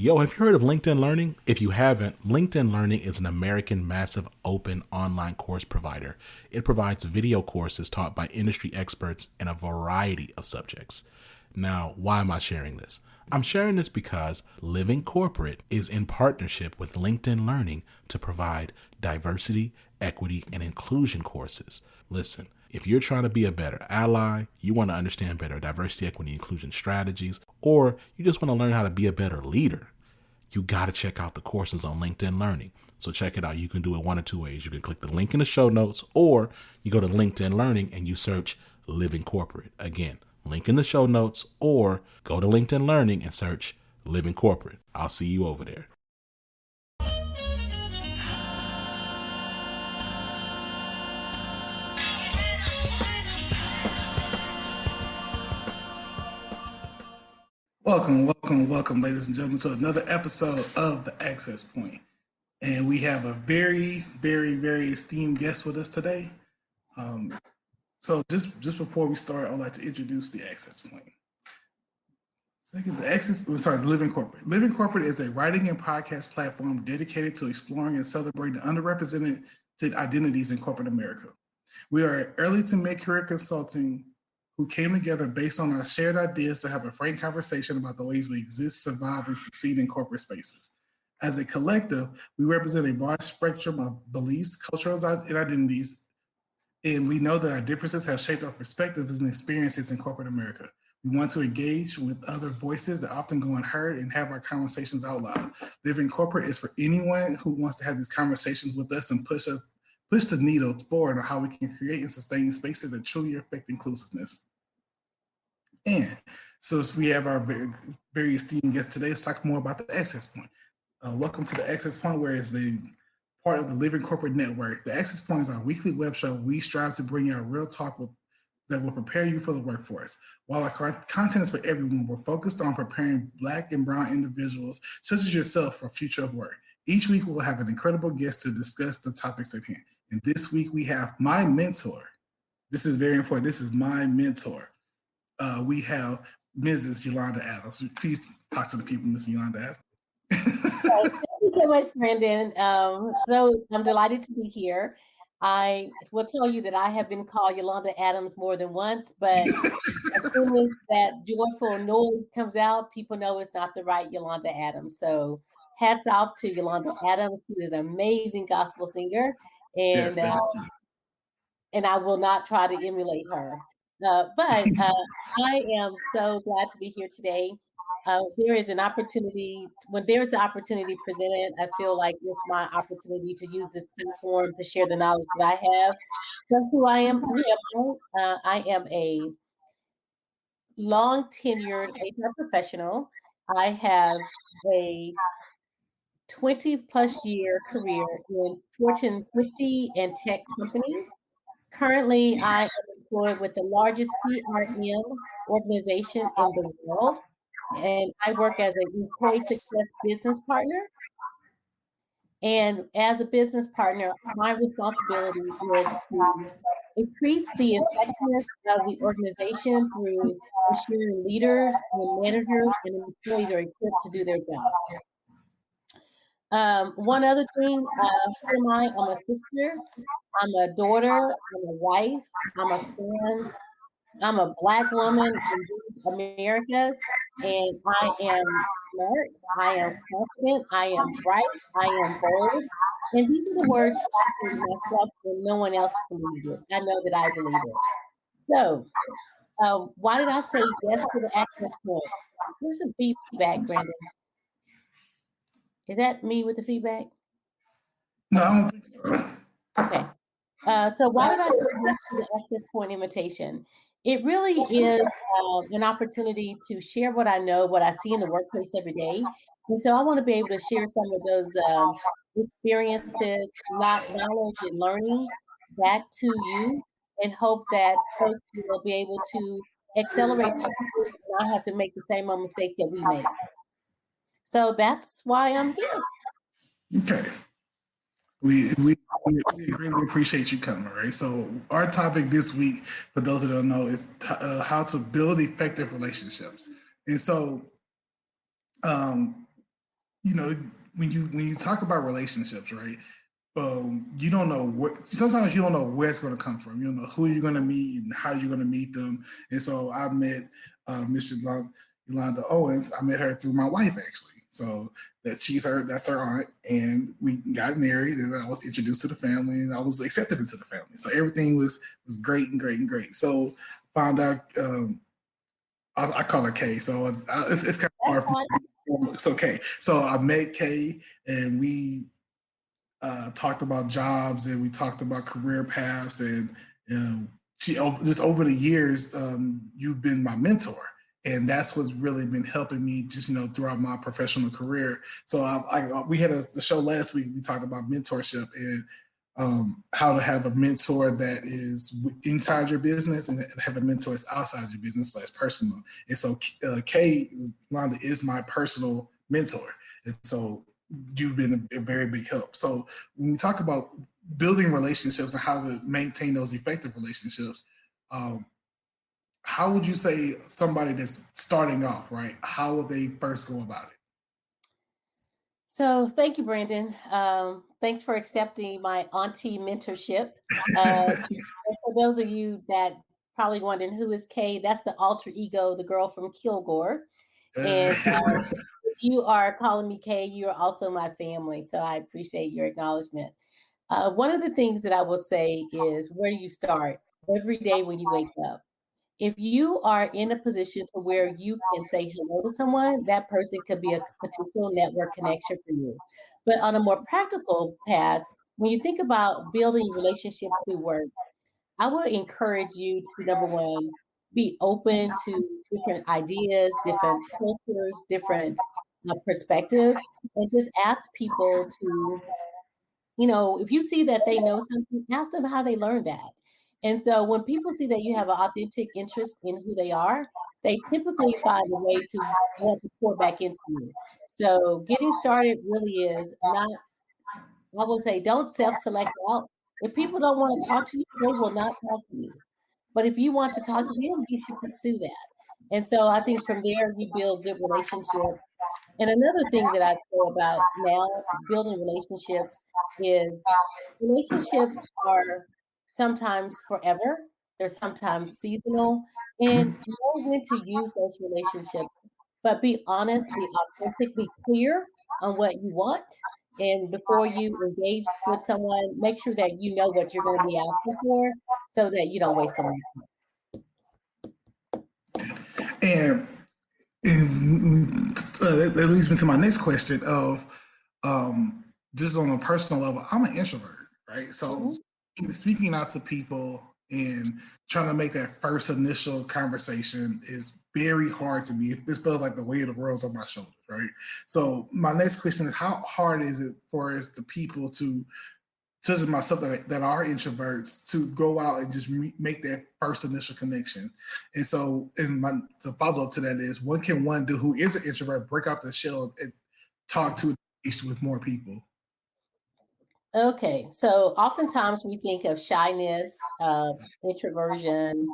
Yo, have you heard of LinkedIn Learning? If you haven't, LinkedIn Learning is an American massive open online course provider. It provides video courses taught by industry experts in a variety of subjects. Now, why am I sharing this? I'm sharing this because Living Corporate is in partnership with LinkedIn Learning to provide diversity, equity, and inclusion courses. Listen, if you're trying to be a better ally, you want to understand better diversity, equity, inclusion strategies, or you just want to learn how to be a better leader, you got to check out the courses on LinkedIn Learning. So check it out. You can do it one of two ways. You can click the link in the show notes, or you go to LinkedIn Learning and you search Living Corporate. Again, link in the show notes, or go to LinkedIn Learning and search Living Corporate. I'll see you over there. Welcome, ladies and gentlemen, to another episode of The Access Point. And we have a very esteemed guest with us today. So just before we start, I'd like to introduce The Access Point. The Living Corporate. Living Corporate is a writing and podcast platform dedicated to exploring and celebrating underrepresented identities in corporate America. We are early to mid-career consulting who came together based on our shared ideas to have a frank conversation about the ways we exist, survive, and succeed in corporate spaces. As a collective, we represent a broad spectrum of beliefs, cultures, and identities, and we know that our differences have shaped our perspectives and experiences in corporate America. We want to engage with other voices that often go unheard and have our conversations out loud. Living Corporate is for anyone who wants to have these conversations with us and push the needle forward on how we can create and sustain spaces that truly affect inclusiveness. And so we have our very esteemed guest today. Let's talk more about the Access Point. Welcome to the Access Point, where it's the part of the Living Corporate Network. The Access Point is our weekly web show. We strive to bring you a real talk that will prepare you for the workforce. While our content is for everyone, we're focused on preparing Black and Brown individuals, such as yourself, for future of work. Each week, we'll have an incredible guest to discuss the topics at hand. And this week, we have my mentor. This is very important. This is my mentor. We have Mrs. Yolanda Adams. Please talk to the people, Mrs. Yolanda Adams. Thank you so much, Brandon. So I'm delighted to be here. I will tell you that I have been called Yolanda Adams more than once, but as soon as that joyful noise comes out, people know it's not the right Yolanda Adams. So hats off to Yolanda Adams, who is an amazing gospel singer, and and I will not try to emulate her. But I am so glad to be here today. There is an opportunity, when there's the opportunity presented, I feel like it's my opportunity to use this platform to share the knowledge that I have. That's who I am. I am a long tenured HR professional. I have a 20 plus year career in Fortune 50 and tech companies. Currently, I am employed with the largest CRM organization in the world, and I work as an employee success business partner. And as a business partner, my responsibility is to increase the effectiveness of the organization through ensuring leaders and managers and employees are equipped to do their jobs. One other thing, who am I? I'm a sister, I'm a daughter, I'm a wife, I'm a friend, I'm a Black woman in these Americas, and I am smart, I am confident, I am bright, I am bold. And these are the words that I say to myself when no one else believes it. I know that I believe it. So, why did I say yes to the access point? Here's some feedback, Brandon. Is that me with the feedback? No, I don't think so. Okay. So why did I say yes to the access point invitation? It really is an opportunity to share what I know, what I see in the workplace every day. And so I want to be able to share some of those experiences, knowledge and learning back to you, and hope that folks will be able to accelerate and not have to make the same old mistakes that we make. So that's why I'm here. Okay. We really appreciate you coming, right? So our topic this week, for those that don't know, is how to build effective relationships. And so when you talk about relationships, right? You don't know what. Sometimes you don't know where it's going to come from. You don't know who you're going to meet and how you're going to meet them. And so I met Miss Yolanda Owens. I met her through my wife, actually. So that's her aunt, and we got married, and I was introduced to the family, and I was accepted into the family. So everything was great and great and great. So found out. I call her Kay, so it's kind of hard. It's okay. So I met Kay, and we talked about jobs, and we talked about career paths, and she just over the years, you've been my mentor, and that's what's really been helping me just throughout my professional career. So we had the show last week. We talked about mentorship and how to have a mentor that is inside your business and have a mentor that's outside your business, that's personal. And so Kay Londa is my personal mentor. And so you've been a very big help. So when we talk about building relationships and how to maintain those effective relationships, how would you say somebody that's starting off, right? How would they first go about it? So thank you, Brandon. Thanks for accepting my auntie mentorship. For those of you that probably wondering who is Kay, that's the alter ego, the girl from Kilgore. And if you are calling me Kay, you are also my family. So I appreciate your acknowledgement. One of the things that I will say is, where do you start? Every day when you wake up. If you are in a position to where you can say hello to someone, that person could be a potential network connection for you. But on a more practical path, when you think about building relationships through work, I would encourage you to, number one, be open to different ideas, different cultures, different perspectives, and just ask people to, if you see that they know something, ask them how they learned that. And so when people see that you have an authentic interest in who they are, they typically find a way to want to pour back into you. So getting started really is not, I will say, don't self-select out. If people don't want to talk to you, they will not talk to you. But if you want to talk to them, you should pursue that. And so I think from there, you build good relationships. And another thing that I say about now building relationships is relationships are sometimes forever, they're sometimes seasonal, and know when to use those relationships. But be honest, be authentic, be clear on what you want. And before you engage with someone, make sure that you know what you're going to be asking for so that you don't waste someone's time. And that leads me to my next question of just on a personal level, I'm an introvert, right? So speaking out to people and trying to make that first initial conversation is very hard to me. This feels like the weight of the world's on my shoulders, right? So my next question is, how hard is it for us, the people to, such as myself that are introverts, to go out and just make that first initial connection? And so, to follow up to that is, what can one do who is an introvert, break out the shell and talk to with more people? Okay, so oftentimes we think of shyness, introversion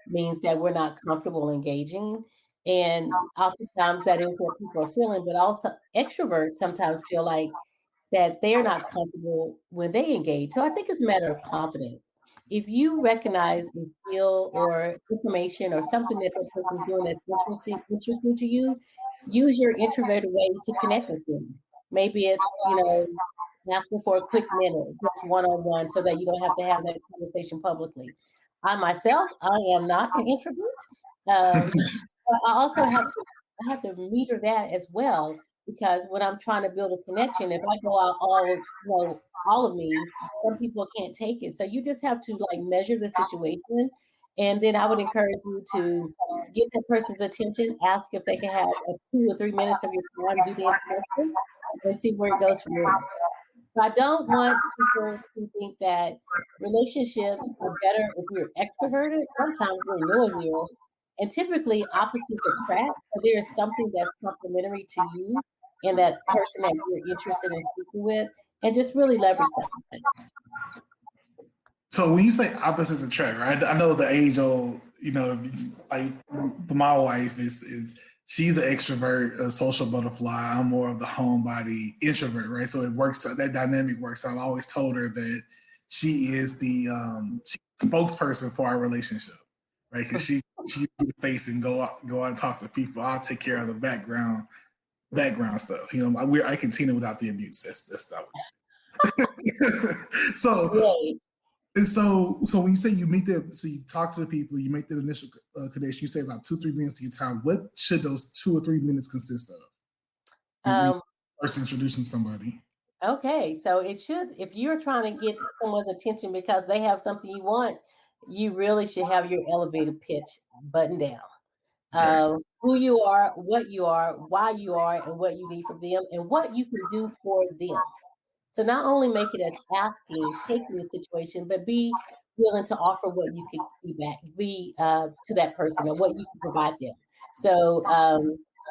means that we're not comfortable engaging. And oftentimes that is what people are feeling, but also extroverts sometimes feel like that they're not comfortable when they engage. So I think it's a matter of confidence. If you recognize a skill or information or something that the person's doing that's interesting to you, use your introverted way to connect with them. Maybe it's, asking for a quick minute, just one-on-one, so that you don't have to have that conversation publicly. I myself, I am not an introvert. But I also have to meter that as well, because when I'm trying to build a connection, if I go out all of me, some people can't take it. So you just have to measure the situation. And then I would encourage you to get that person's attention, ask if they can have 2 or 3 minutes of your time, do the introduction, and see where it goes from there. I don't want people to think that relationships are better if you're extroverted. Sometimes we're noisier, and typically opposites attract. So there is something that's complementary to you and that person that you're interested in speaking with, and just really leverage that. So when you say opposites attract, right? I know the age old, like for my wife is she's an extrovert, a social butterfly. I'm more of the homebody introvert, right? So it works. That dynamic works. I've always told her that she is the spokesperson for our relationship, right? Because she's the face and go out and talk to people. I'll take care of the background stuff. You know, I can Tina without the abuse. That's stuff. So. Yay. And so when you say you talk to the people, you make the initial connection, you say about 2-3 minutes of your time. What should those 2 or 3 minutes consist of? First introducing somebody. Okay, so it should, if you're trying to get someone's attention because they have something you want, you really should have your elevator pitch buttoned down. Okay. Who you are, what you are, why you are, and what you need from them, and what you can do for them. So not only make it an asking, taking situation, but be willing to offer what you could be to that person or what you can provide them. So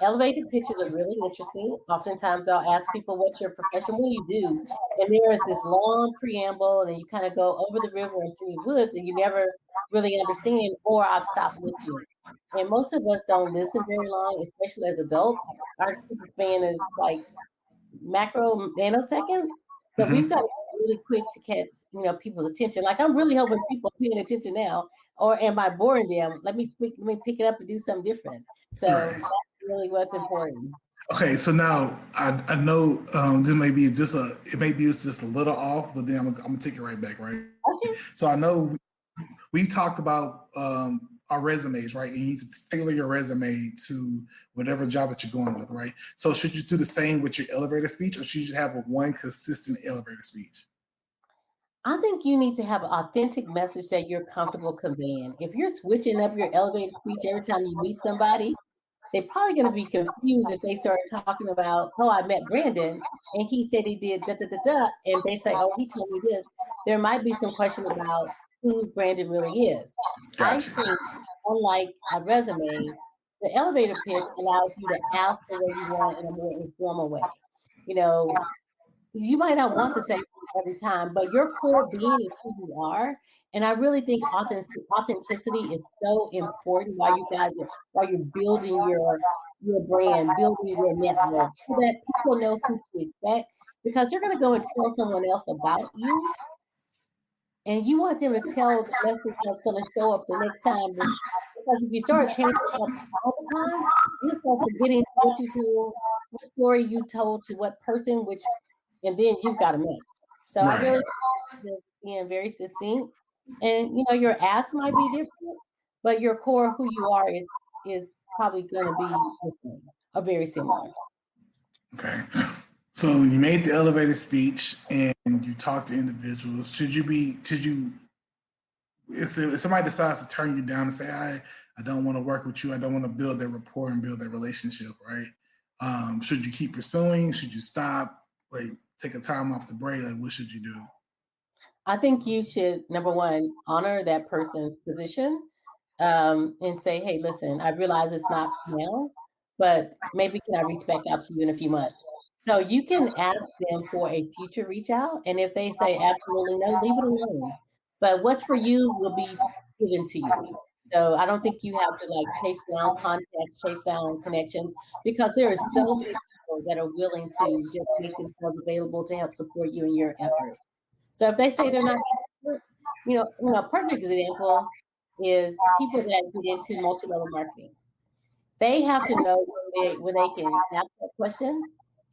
elevated pitches are really interesting. Oftentimes I'll ask people, what's your profession? What do you do? And there is this long preamble, and then you kind of go over the river and through the woods, and you never really understand, or I've stopped listening. And most of us don't listen very long, especially as adults. Our attention span is like macro nanoseconds. So we've got to be really quick to catch, people's attention. Like I'm really hoping people are paying attention now, or am I boring them? Let me pick it up and do something different. So that's really what's important. Okay, so now I know this may be just a little off, but then I'm gonna take it right back, right? Okay. So I know we talked about our resumes, right? And you need to tailor your resume to whatever job that you're going with, right? So should you do the same with your elevator speech, or should you have one consistent elevator speech? I think you need to have an authentic message that you're comfortable conveying. If you're switching up your elevator speech every time you meet somebody, they're probably going to be confused if they start talking about, oh, I met Brandon and he said he did da da da da, and they say, oh, he told me this. There might be some question about who Brandon really is. Gotcha. I think, unlike a resume, the elevator pitch allows you to ask for what you want in a more informal way. You might not want the same thing every time, but your core being is who you are. And I really think authenticity is so important while you're building your brand, building your network, so that people know who to expect, because they're going to go and tell someone else about you. And you want them to tell the message that's going to show up the next time. Because if you start changing up all the time, you start forgetting what you told, what story you told to what person, and then you've got a mess. So I really think being very succinct, and your ask might be different, but your core, who you are, is probably going to be different or very similar. Okay. So you made the elevator speech and you talked to individuals. If somebody decides to turn you down and say, I don't want to work with you, I don't want to build that rapport and build that relationship, right? Should you keep pursuing? Should you stop? Like take a time off the break? Like what should you do? I think you should, number one, honor that person's position, and say, hey, listen, I realize it's not now, but maybe can I reach back out to you in a few months? So you can ask them for a future reach out. And if they say absolutely no, leave it alone. But what's for you will be given to you. So I don't think you have to chase down contacts, chase down connections, because there are so many people that are willing to just make themselves available to help support you in your efforts. So if they say they're not, a perfect example is people that get into multi-level marketing. They have to know when they can ask that question,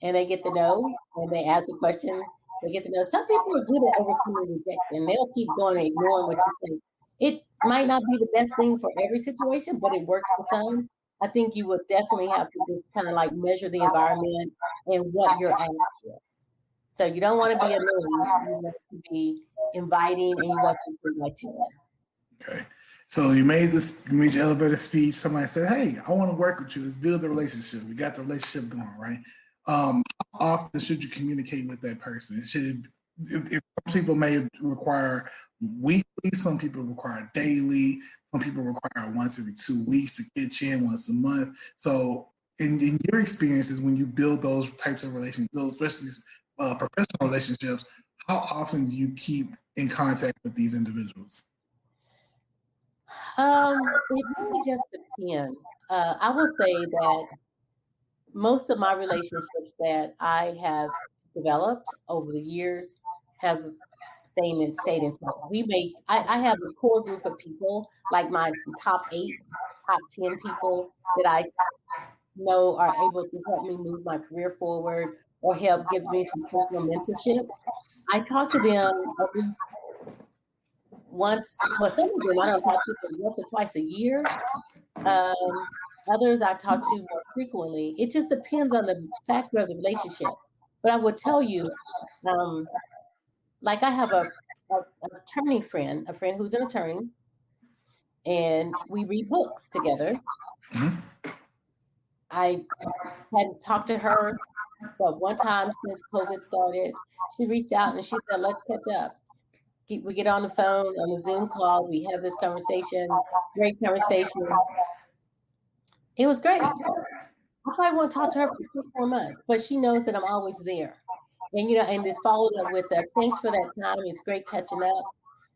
and they get the no. When they ask the question, they get to know. Some people are good at overcoming rejection. They'll keep going and ignoring what you say. It might not be the best thing for every situation, but it works for some. I think you would definitely have to just kind of measure the environment and what you're asking for. So you don't want to be annoying. You want to be inviting, and you want them to invite you in. Okay. So you made your elevator speech. Somebody said, hey, I want to work with you. Let's build the relationship. We got the relationship going, right? How often should you communicate with that person? If some people may require weekly, some people require daily, some people require once every 2 weeks to get you in, once a month. So in your experiences, when you build those types of relationships, those especially professional relationships, how often do you keep in contact with these individuals? It really just depends. I will say that most of my relationships that I have developed over the years have stayed in touch. I have a core group of people, like my top 8, top 10 people that I know are able to help me move my career forward or help give me some personal mentorship. I talk to them at least once, well, some of them I don't talk to them once or twice a year. Um, Others I talk to more frequently. It just depends on the factor of the relationship. But I would tell you, um, like I have an attorney friend, a friend who's an attorney, and we read books together. Mhm. I hadn't talked to her, but one time since COVID started, she reached out and she said, "Let's catch up." We get on the phone on a Zoom call. We have this conversation, great conversation. It was great. I probably won't talk to her for 6 more months, but she knows that I'm always there. And and it's followed up with a thanks for that time. It's great catching up.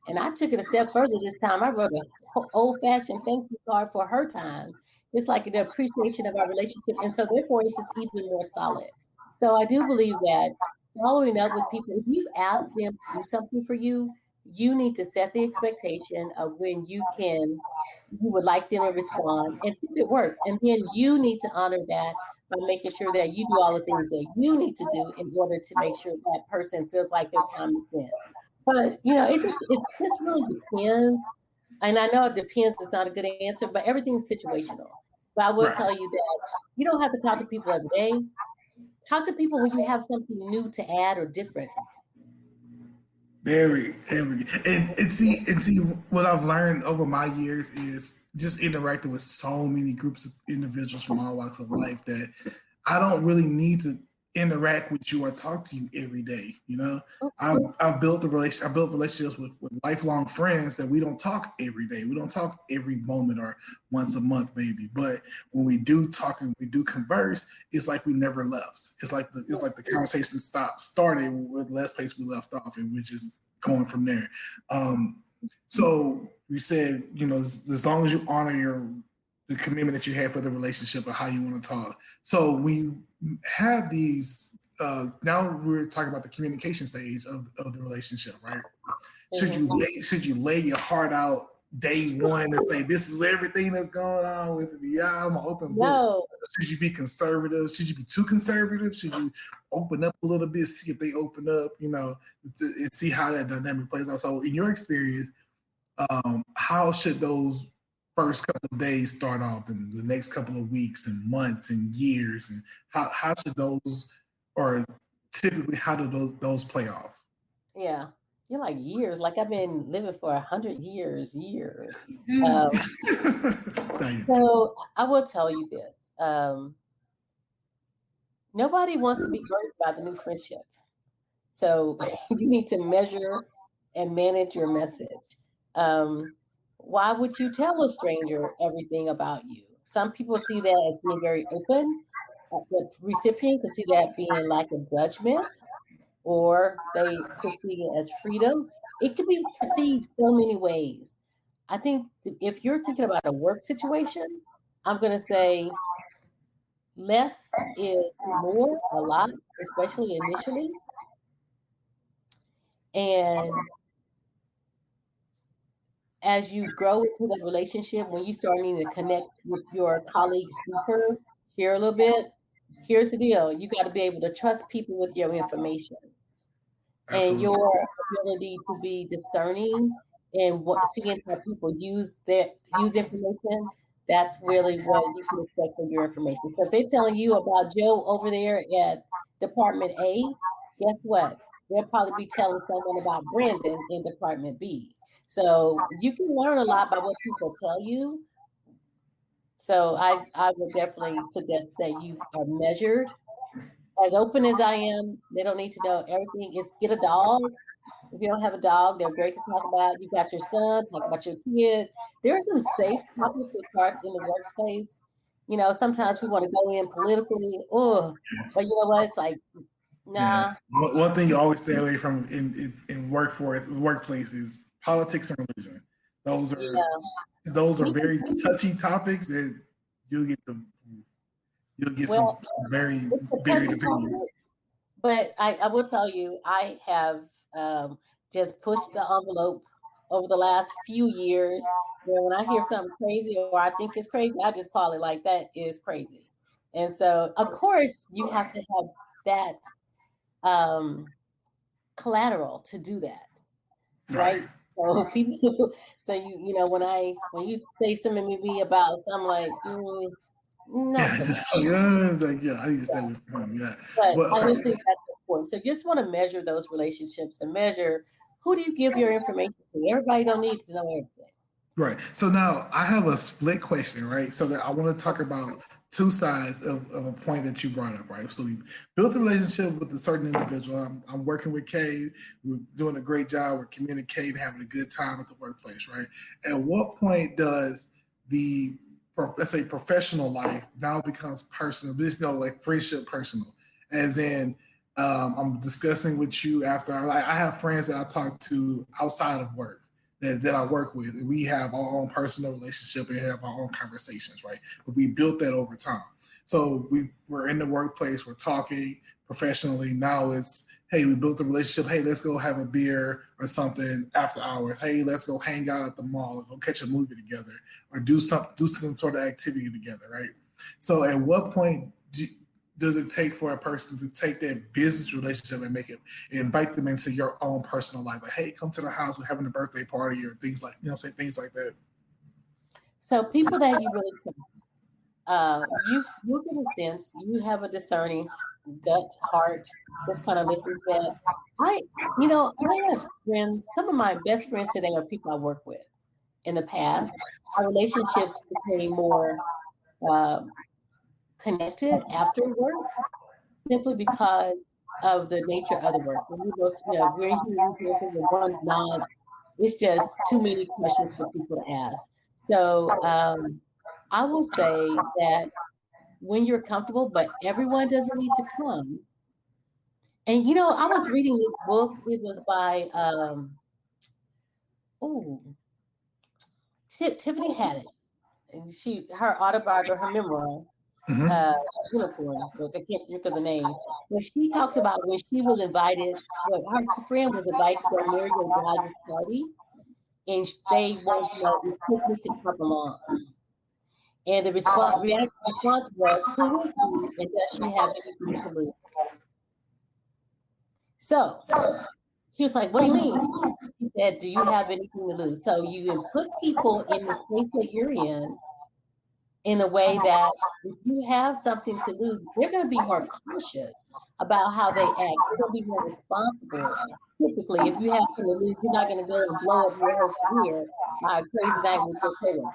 And I took it a step further this time. I wrote an old fashioned thank you card for her time. It's like the appreciation of our relationship. And so therefore it's just even more solid. So I do believe that following up with people, if you've asked them to do something for you, you need to set the expectation of when you would like them to respond and see if it works. And then you need to honor that by making sure that you do all the things that you need to do in order to make sure that person feels like their time is spent. But it just really depends. And I know it depends is not a good answer, but everything's situational. But I will Right. tell you that you don't have to talk to people every day. Talk to people when you have something new to add or different. Very, and see what I've learned over my years is just interacting with so many groups of individuals from all walks of life that I don't really need to interact with you or talk to you every day. I've built I built relationships with lifelong friends that we don't talk every day. We don't talk every moment or once a month, maybe. But when we do talk and we do converse, it's like we never left. It's like the conversation started with the last place we left off, and we're just going from there. Um, so you said, as long as you honor the commitment that you have for the relationship or how you want to talk. So we have these. Now we're talking about the communication stage of the relationship, right? Should Mhm. you lay your heart out day one and say this is everything that's going on with me? Yeah, I'm an open book. No, Should you be conservative? Should you be too conservative? Should you open up a little bit, see if they open up, and see how that dynamic plays out? So, in your experience, how should those first couple of days start off, and the next couple of weeks and months and years, and how should those, or typically how do those play off? yeah. You're like years, like I've been living for 100 years, years. Um, Thank you. so I will tell you this. Nobody wants to be burdened by the new friendship. So you need to measure and manage your message. Um, why would you tell a stranger everything about you? Some people see that as being very open. The recipient can see that being like a judgment, or they perceive it as freedom. It could be perceived so many ways. I think if you're thinking about a work situation, I'm going to say less is more, a lot, especially initially. And as you grow into the relationship, when you start needing to connect with your colleagues deeper, share a little bit, here's the deal. You got to be able to trust people with your information and Absolutely. your ability to be discerning and seeing how people use information. That's really what you can expect from your information. So if they're telling you about Joe over there at Department A, guess what? They'll probably be telling someone about Brandon in Department B. So you can learn a lot by what people tell you. So I would definitely suggest that you are measured. As open as I am, they don't need to know everything. Is get a dog. If you don't have a dog, they're great to talk about. You got your son, talk about your kid. There are some safe topics to start in the workplace. Sometimes we want to go in politically, but you know what? It's like, Yeah. nah, One thing you always stay away from in workplace is politics and religion. Those are Yeah. those are very touchy topics, and you'll get Well, some very it's a varied touchy topic, opinions. but I will tell you, I have just pushed the envelope over the last few years. Where when I hear something crazy or I think it's crazy, I just call it like that is crazy. And so, of course, you have to have that collateral to do that, Right. right? So people, so when you say something to me about, I'm like, not Yeah, so much. just it's like, yeah, I need to stay away from him. Yeah. But But I okay. just think that's important. So just want to measure those relationships and measure who do you give your information to. Everybody don't need to know everything. Right. So now I have a split question, right? So that I want to talk Okay. about two sides of a point that you brought up, right? So we built a relationship with a certain individual. I'm working with Kay. We're doing a great job. We're communicating, having a good time at the workplace, right? At what point does the, let's say, professional life now becomes personal? This, like friendship personal, as in, I'm discussing with you after. Like, I have friends that I talk to outside of work that I work with. We have our own personal relationship and have our own conversations, right? But we built that over time. So we're in the workplace, we're talking professionally. Now it's, hey, we built a relationship. Hey, let's go have a beer or something after hours. Hey, let's go hang out at the mall and go catch a movie together or do some sort of activity together, right? So at what point does it take for a person to take that business relationship and make it, invite them into your own personal life? Like, hey, come to the house, we're having a birthday party or things like, things like that. So people that you really you get a sense, you have a discerning gut, heart, just kind of listen to that. I have friends, some of my best friends today are people I work with. In the past, our relationships became more uh, connected after work simply because of the nature of the work. When we both, we're human people, and one's not, it's just too many questions for people to ask. So I will say that when you're comfortable, but everyone doesn't need to come. And I was reading this book. It was by oh Tiffany Haddish, and her autobiography, her memoir, Mm-hmm. uh, Unicorn book. I can't think of the name. But she talks about when she was invited. Well, her friend was invited to a Mary J. Blige party, and they wanted to know if Tiffany could come along. And the response was, "Who is she, and does she have anything to lose?" So she was like, "What do you mean?" She said, "Do you have anything to lose?" So you can put people in the space that you're in a way that if you have something to lose, they're going to be more cautious about how they act. They're going to be more responsible. Typically, if you have something to lose, you're not going to go and blow up your whole career by a crazy night with your coworker.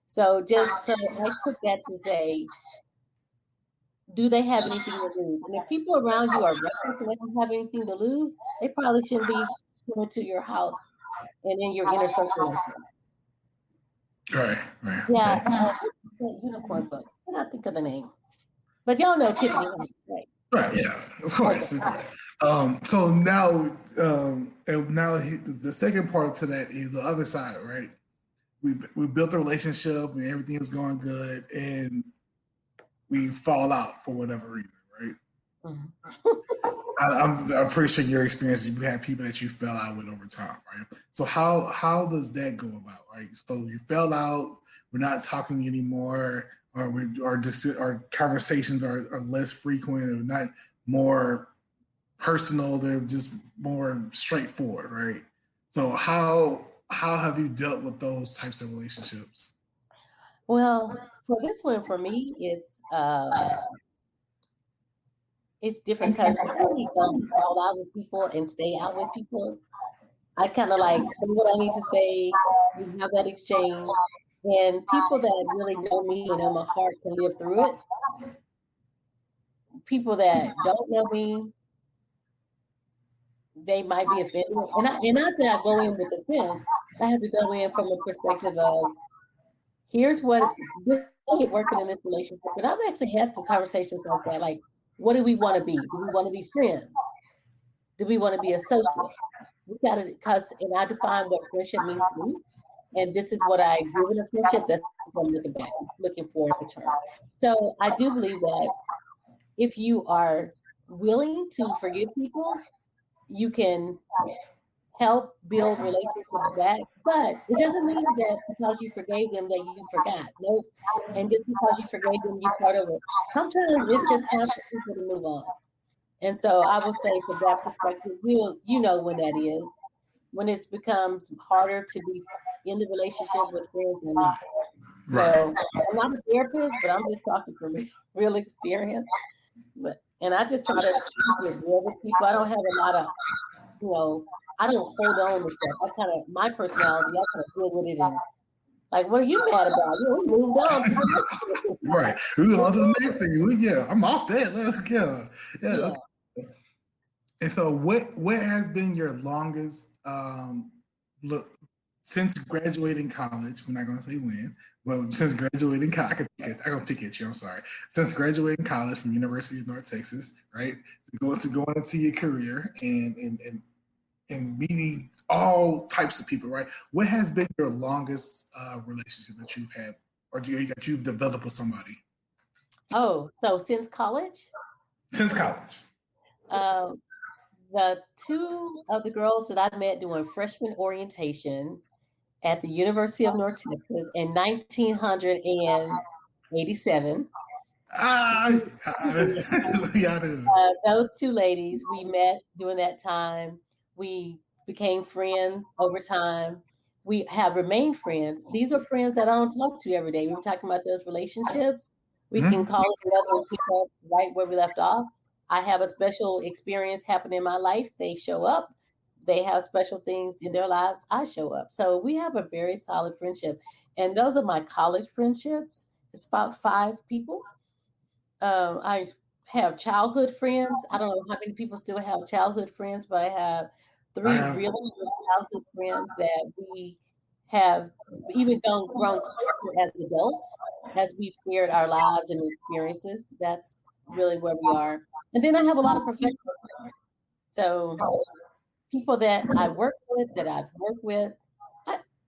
So I took that to say, do they have anything to lose? And if people around you are reckless and they don't have anything to lose, they probably shouldn't be coming to your house and in your inner circle. Right, right. Yeah, Okay. that unicorn book. I cannot think of the name, but y'all know Tiffany, right? Right, yeah, of Okay. course. Of course. So now, and now the second part to that is the other side, right? We built a relationship and everything is going good, and we fall out for whatever reason, right? I'm pretty sure your experience, you've had people that you fell out with over time, right? So how does that go about, right? So you fell out, we're not talking anymore, or our conversations are less frequent, or not more personal, they're just more straightforward, right? So how have you dealt with those types of relationships? Well, for this one, for me, it's different because I really don't fall out with people and stay out with people. I kind of like say what I need to say. We have that exchange, and people that really know me and know my heart can live through it. People that don't know me, they might be offended, and not that I go in with offense. I have to go in from a perspective of here's what this ain't working in this relationship. But I've actually had some conversations like that. Like, what do we want to be? Do we want to be friends? Do we want to be associates? We got to, and I define what friendship means to me. and this is what I give in a friendship. That's what I'm looking for in return. So I do believe that if you are willing to forgive people, you can help build relationships back. But it doesn't mean that because you forgave them that you forgot. Nope. And just because you forgave them, you start over. Sometimes it's just time for people to move on. And so I will say, from that perspective, you know when that is, when it becomes harder to be in the relationship with friends or not. Right. So I'm not a therapist, but I'm just talking from real experience. And I just try to keep it real with people. I don't have a lot of, I don't hold on to stuff. My personality, I kind of deal with it and like, what are you mad about? We moved on to the next thing. Right. We move on to the next thing. I'm off that. Let's go. Yeah. Okay. And so what has been your longest look since graduating college? We're not gonna say when, but since graduating college, I can pick at you, I'm sorry. Since graduating college from University of North Texas, right? Going into your career and meeting all types of people, right? What has been your longest relationship that you've had or that you've developed with somebody? Oh, so since college? Since college. The two of the girls that I met doing freshman orientation at the University of North Texas in 1987. Those two ladies, we met during that time. We became friends over time. We have remained friends. These are friends that I don't talk to every day. We were talking about those relationships. We can call each other and pick up right where we left off. I have a special experience happen in my life. They show up. They have special things in their lives. I show up. So we have a very solid friendship. And those are my college friendships. It's about 5 people. I have childhood friends. I don't know how many people still have childhood friends, but I have 3 really good childhood friends that we have even grown closer as adults as we've shared our lives and experiences. That's really where we are. And then I have a lot of professional friends. So people that I work with, that I've worked with,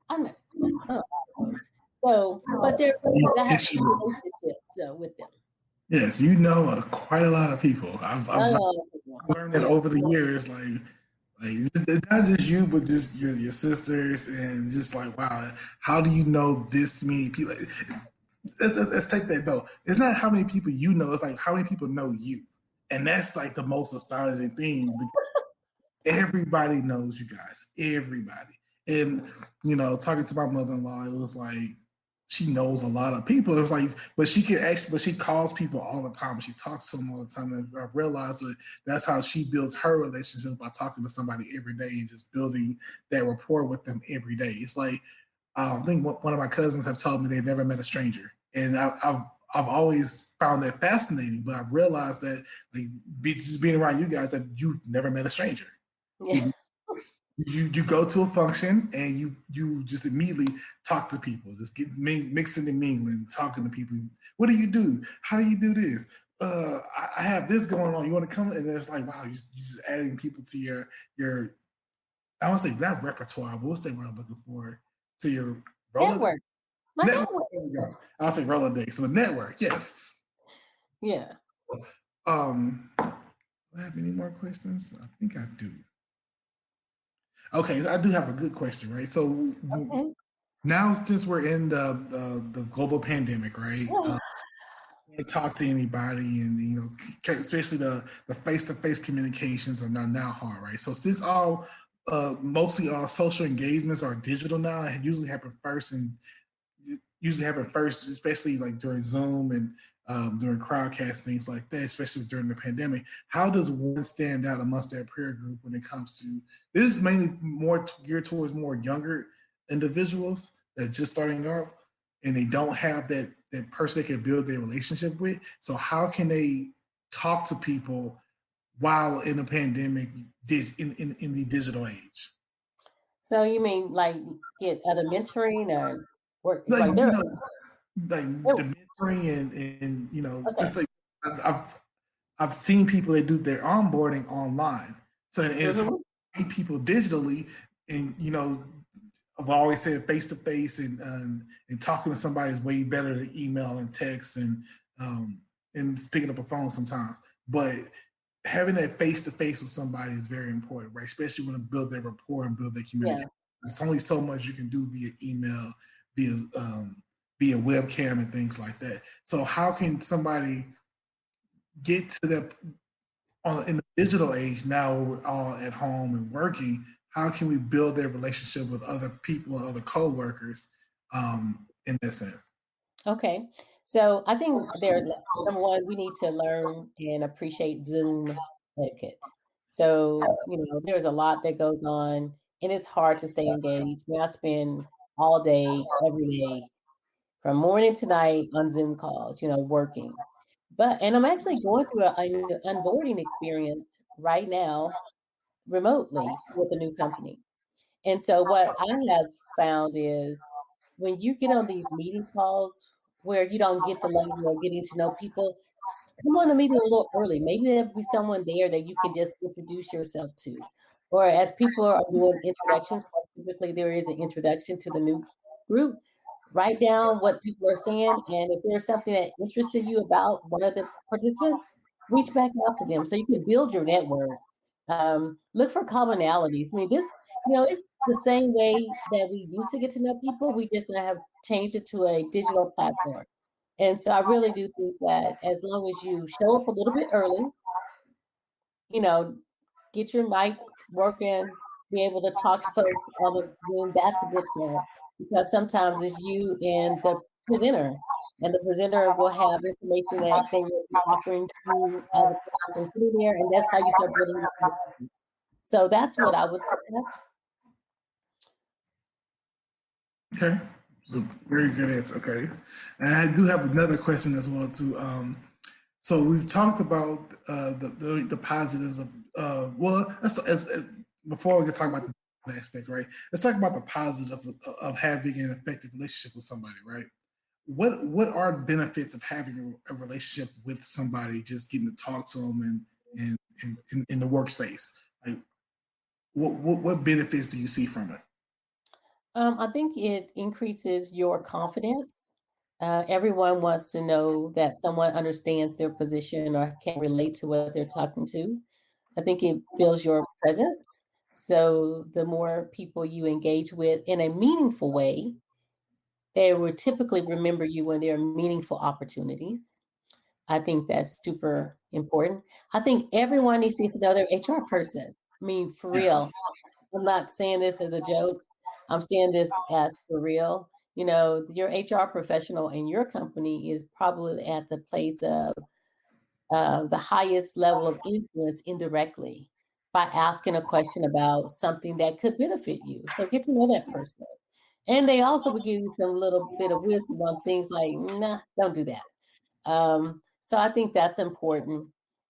I know. So, but I have relationships with them. Yes, you know quite a lot of people. I've learned that over the years. Like it's not just you, but just your sisters, and just like, wow, how do you know this many people? Let's take that though. It's not how many people you know; it's like how many people know you, and that's like the most astonishing thing because everybody knows you guys, everybody. And talking to my mother-in-law, it was like she knows a lot of people. It was like, but she calls people all the time. She talks to them all the time. And I realized that that's how she builds her relationship, by talking to somebody every day and just building that rapport with them every day. It's like, I think one of my cousins have told me they've never met a stranger, and I've always found that fascinating. But I've realized that, like, just being around you guys, that you've never met a stranger. Yeah. You go to a function and you just immediately talk to people, just get mixing and mingling, talking to people. What do you do? How do you do this? I have this going on. You want to come? And it's like, wow, you're just adding people to your I want to say not repertoire, but what's that word I'm looking for? To your network. Network. There we go. I'll say Rolodex. So network, yes. Yeah. Do I have any more questions? I think I do. Okay, I do have a good question, right? So now, since we're in the global pandemic, right? Can't talk to anybody, and especially the face-to-face communications are now hard, right? So since mostly all social engagements are digital now, it usually happen first, especially like during Zoom and during crowdcast, things like that, especially during the pandemic. How does one stand out amongst that peer group when it comes to this? Is mainly more geared towards more younger individuals that just starting off, and they don't have that person they can build their relationship with. So how can they talk to people while in the pandemic, in the digital age? So you mean like get other mentoring or work like right there? The mentoring and it's like I've seen people that do their onboarding online, so it's hard to meet people digitally, and I've always said face to face and talking to somebody is way better than email and text and picking up a phone sometimes. But having that face to face with somebody is very important, right? Especially when to build their rapport and build their Yeah. communication. There's only so much you can do via email, via via webcam and things like that. So how can somebody get to that in the digital age now where we're all at home and working? How can we build their relationship with other people and other co-workers in that sense? Okay. So I think number one, we need to learn and appreciate Zoom etiquette. So, there's a lot that goes on and it's hard to stay engaged. I mean, I spend all day, every day, from morning to night on Zoom calls, working. And I'm actually going through an onboarding experience right now remotely with a new company. And so what I have found is when you get on these meeting calls where you don't get the luxury of getting to know people, just come on the meeting a little early. Maybe there'll be someone there that you can just introduce yourself to. Or as people are doing introductions, typically there is an introduction to the new group. Write down what people are saying, and if there's something that interested you about one of the participants, reach back out to them so you can build your network. Look for commonalities. I mean, it's the same way that we used to get to know people. We just now have changed it to a digital platform. And so I really do think that as long as you show up a little bit early, you know, get your mic working, be able to talk to folks on the Zoom, that's a good start. Because sometimes it's you and presenter, and the presenter will have information that they will be offering to you as a person sitting there, and that's how you start building your connection. So that's what I would suggest. Okay, so very good answer. Okay, and I do have another question as well too. So we've talked about the positives of well, before we can talk about the aspect, right? Let's talk about the positives of having an effective relationship with somebody, right? What are benefits of having a relationship with somebody? Just getting to talk to them and in the workspace, like what benefits do you see from it? I think it increases your confidence. Everyone wants to know that someone understands their position or can relate to what they're talking to. I think it builds your presence. So the more people you engage with in a meaningful way, they will typically remember you when there are meaningful opportunities. I think that's super important. I think everyone needs to get to know their HR person. I mean, for Yes. real. I'm not saying this as a joke. I'm saying this as for real. Your HR professional in your company is probably at the place of the highest level of influence indirectly by asking a question about something that could benefit you. So get to know that person. And they also will give you some little bit of wisdom on things like, nah, don't do that. So I think that's important.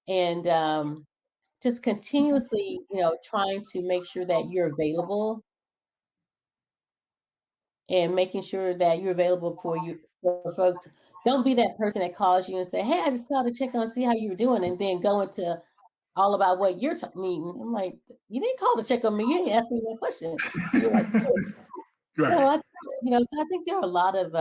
And just continuously, trying to make sure that you're available and making sure that you're available for folks. Don't be that person that calls you and say, "Hey, I just called to check on see how you're doing," and then go into all about what you're needing. I'm like, you didn't call to check on me. You didn't ask me one question. You're like, "Oh." So Right. I think there are a lot of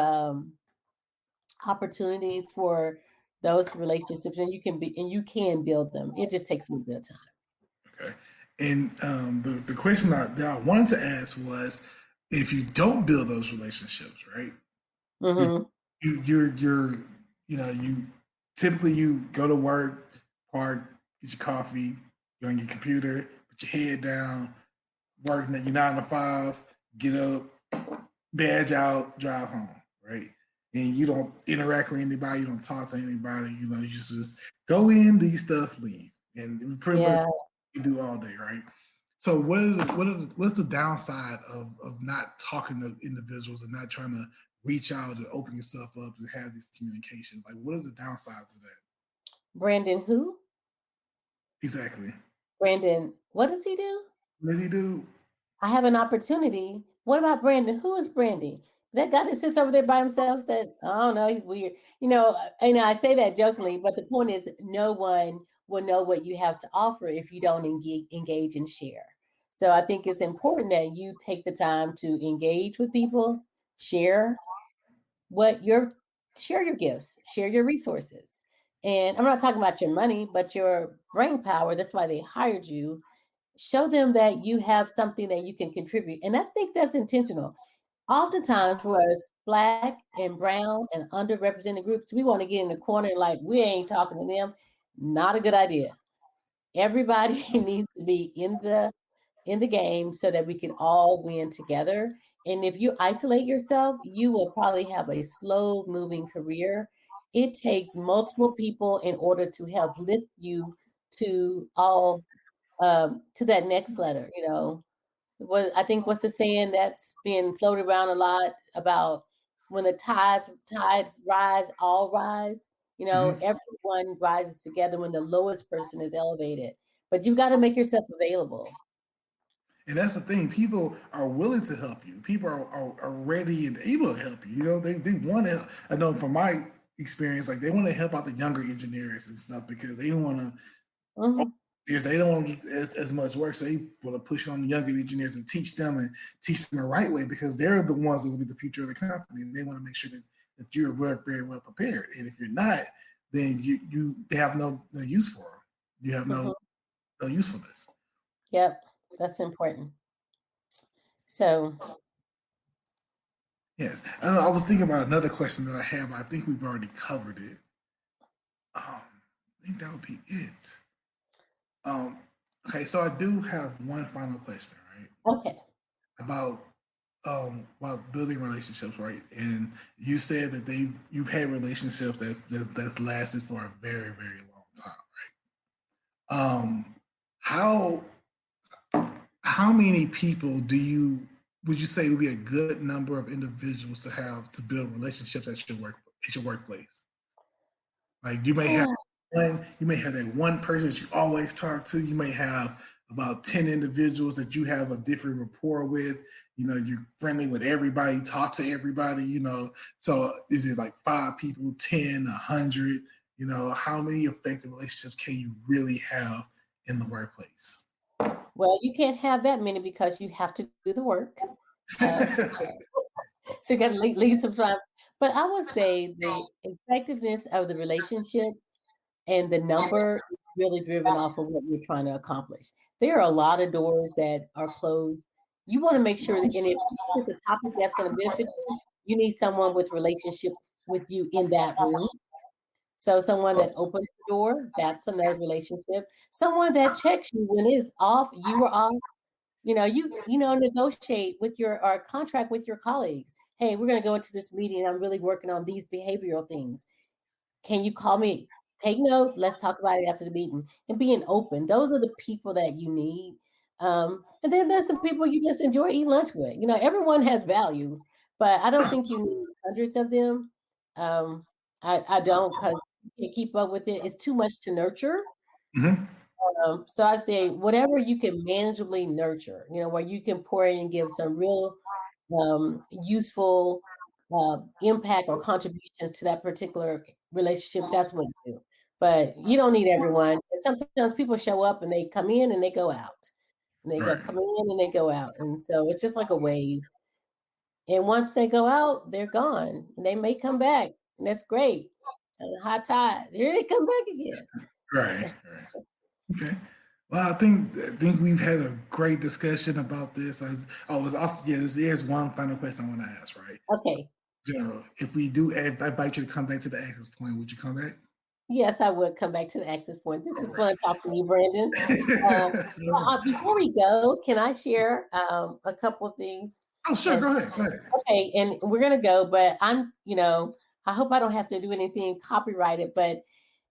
opportunities for those relationships, and you can build them. It just takes a little bit of time. Okay. And the question that I wanted to ask was, if you don't build those relationships, right? You Hmm. you're you typically you go to work, park, get your coffee, go on your computer, put your head down, working at your 9 to 5, get up, badge out, drive home, right? And you don't interact with anybody, you don't talk to anybody, you just go in, do your stuff, leave. And pretty much Yeah. you do all day, right? So what's the downside of not talking to individuals and not trying to reach out and open yourself up and have these communications? Like, what are the downsides of that? Brandon, who? Exactly. Brandon, what does he do? What does he do? I have an opportunity. What about Brandon? Who is Brandon? That guy that sits over there by himself that I don't know, he's weird. I say that jokingly, but the point is no one will know what you have to offer if you don't engage and share. So I think it's important that you take the time to engage with people, share share your gifts, share your resources. And I'm not talking about your money, but your brain power. That's why they hired you. Show them that you have something that you can contribute. And I think that's intentional. Oftentimes for us Black and brown and underrepresented groups, we want to get in the corner like we ain't talking to them. Not a good idea. Everybody needs to be in the game so that we can all win together. And if you isolate yourself, you will probably have a slow moving career. It takes multiple people in order to help lift you to all to that next letter. What I think what's the saying that's being floated around a lot about when the tides rise, all rise. Everyone rises together when the lowest person is elevated. But you've got to make yourself available. And that's the thing. People are willing to help you. People are ready and able to help you. They want to. I know from my experience, like they want to help out the younger engineers and stuff because they don't want to. Mm-hmm. They don't want to do as much work, so they want to push on the younger engineers and teach them the right way because they're the ones that will be the future of the company. And they want to make sure that you're very, very well prepared. And if you're not, then they have no use for them. You have no usefulness. Yep, that's important. So, yes, I was thinking about another question that I have, but I think we've already covered it. I think that would be it. Okay, so I do have one final question, right? okay. About building relationships, right? And you said that you've had relationships that's lasted for a very, very long time, right? How many people would you say would be a good number of individuals to have to build relationships at your workplace? Like you may have that one person that you always talk to. You may have about 10 individuals that you have a different rapport with. You're friendly with everybody, talk to everybody. So is it like 5 people, 10, 100? How many effective relationships can you really have in the workplace? Well, you can't have that many because you have to do the work. So you got to leave some time. But I would say the effectiveness of the relationship and the number is really driven off of what you're trying to accomplish. There are a lot of doors that are closed. You want to make sure that, and if it's a topic that's going to benefit you, you need someone with relationship with you in that room. So someone that opens the door, that's another relationship. Someone that checks you when it's off, you are off. Negotiate with or contract with your colleagues. Hey, we're going to go into this meeting and I'm really working on these behavioral things. Can you call me? Take note. Let's talk about it after the meeting. And being open. Those are the people that you need. And then there's some people you just enjoy eating lunch with. Everyone has value, but I don't think you need hundreds of them. I don't, because you can't keep up with it. It's too much to nurture. Mm-hmm. So I think whatever you can manageably nurture, where you can pour in and give some real useful impact or contributions to that particular relationship, that's what you do. But you don't need everyone. And sometimes people show up and they come in and they go out. And they come in and they go out. And so it's just like a wave. And once they go out, they're gone. And they may come back. And that's great. And high tide, here they come back again. Right. Okay. Well, I think we've had a great discussion about this. There's one final question I want to ask, right? Okay. General, if I invite you to come back to the access point, would you come back? Yes, I would come back to the access point. This is fun talking to you, Brandon. Before we go, can I share a couple of things? Oh, sure. Go ahead. Okay, and we're gonna go, but I hope I don't have to do anything copyrighted. But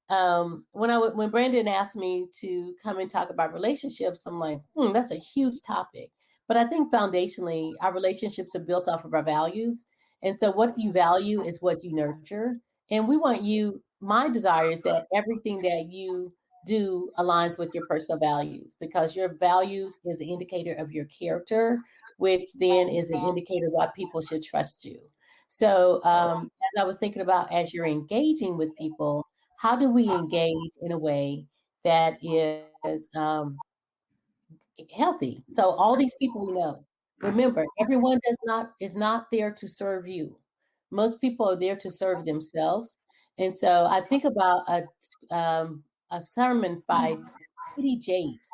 when Brandon asked me to come and talk about relationships, I'm like, that's a huge topic. But I think foundationally, our relationships are built off of our values. And so what you value is what you nurture. And my desire is that everything that you do aligns with your personal values, because your values is an indicator of your character, which then is an indicator of why people should trust you. So as I was thinking about, as you're engaging with people, how do we engage in a way that is healthy. So all these people we know, remember, everyone is not there to serve you. Most people are there to serve themselves. And so I think about a sermon by T.D. Jakes.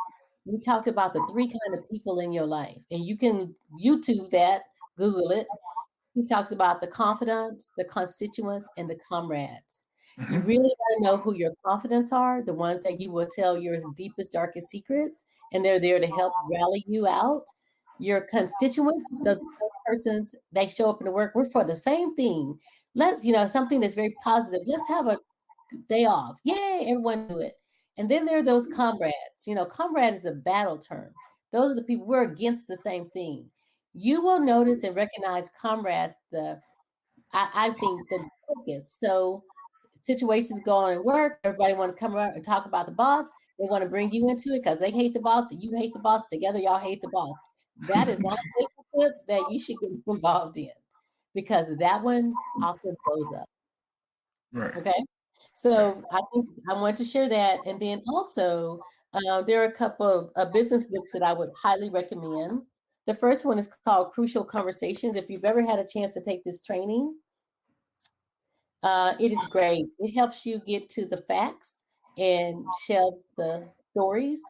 We talked about the three kind of people in your life, and you can YouTube that, Google it. He talks about the confidants, the constituents, and the comrades. You Mhm. really got to know who your confidants are, the ones that you will tell your deepest, darkest secrets, and they're there to help rally you out. Your constituents, those persons, they show up in the work, we're for the same thing. Let's, something that's very positive. Let's have a day off. Yay, everyone do it. And then there are those comrades. Comrade is a battle term. Those are the people we're against the same thing. You will notice and recognize comrades, I think the focus. So situations go on at work, everybody want to come around and talk about the boss. They want to bring you into it because they hate the boss and you hate the boss. Together, y'all hate the boss. That is not a relationship that you should get involved in because that one often blows up. Right. Okay. So I think I want to share that. And then also, there are a couple of business books that I would highly recommend. The first one is called Crucial Conversations. If you've ever had a chance to take this training, it is great. It helps you get to the facts and shelves the stories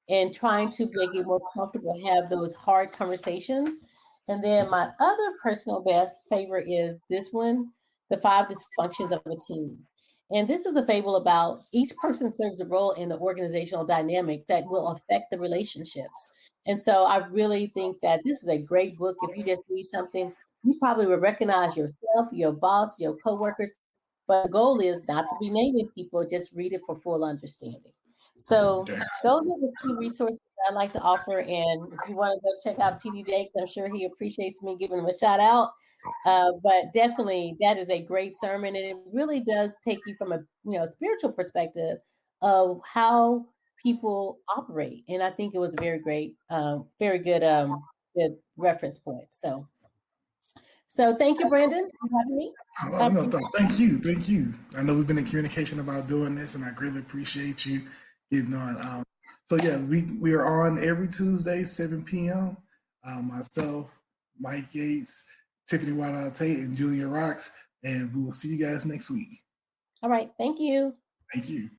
and trying to make it more comfortable to have those hard conversations. And then my other personal best favorite is this one, The Five Dysfunctions of a Team. And this is a fable about each person serves a role in the organizational dynamics that will affect the relationships. And so I really think that this is a great book. If you just read something, you probably will recognize yourself, your boss, your coworkers, but the goal is not to be naming people, just read it for full understanding. So Yeah. those are the two resources I like to offer. And if you want to go check out TD Jakes, I'm sure he appreciates me giving him a shout out. But definitely that is a great sermon. And it really does take you from a spiritual perspective of how people operate. And I think it was very great, very good reference point. So thank you, Brandon, for having me. Oh, no, thank you. Thank you. I know we've been in communication about doing this, and I greatly appreciate you getting on. So, yes, we are on every Tuesday, 7 p.m. Myself, Mike Gates, Tiffany Wild Tate, and Julia Rocks. And we will see you guys next week. All right. Thank you. Thank you.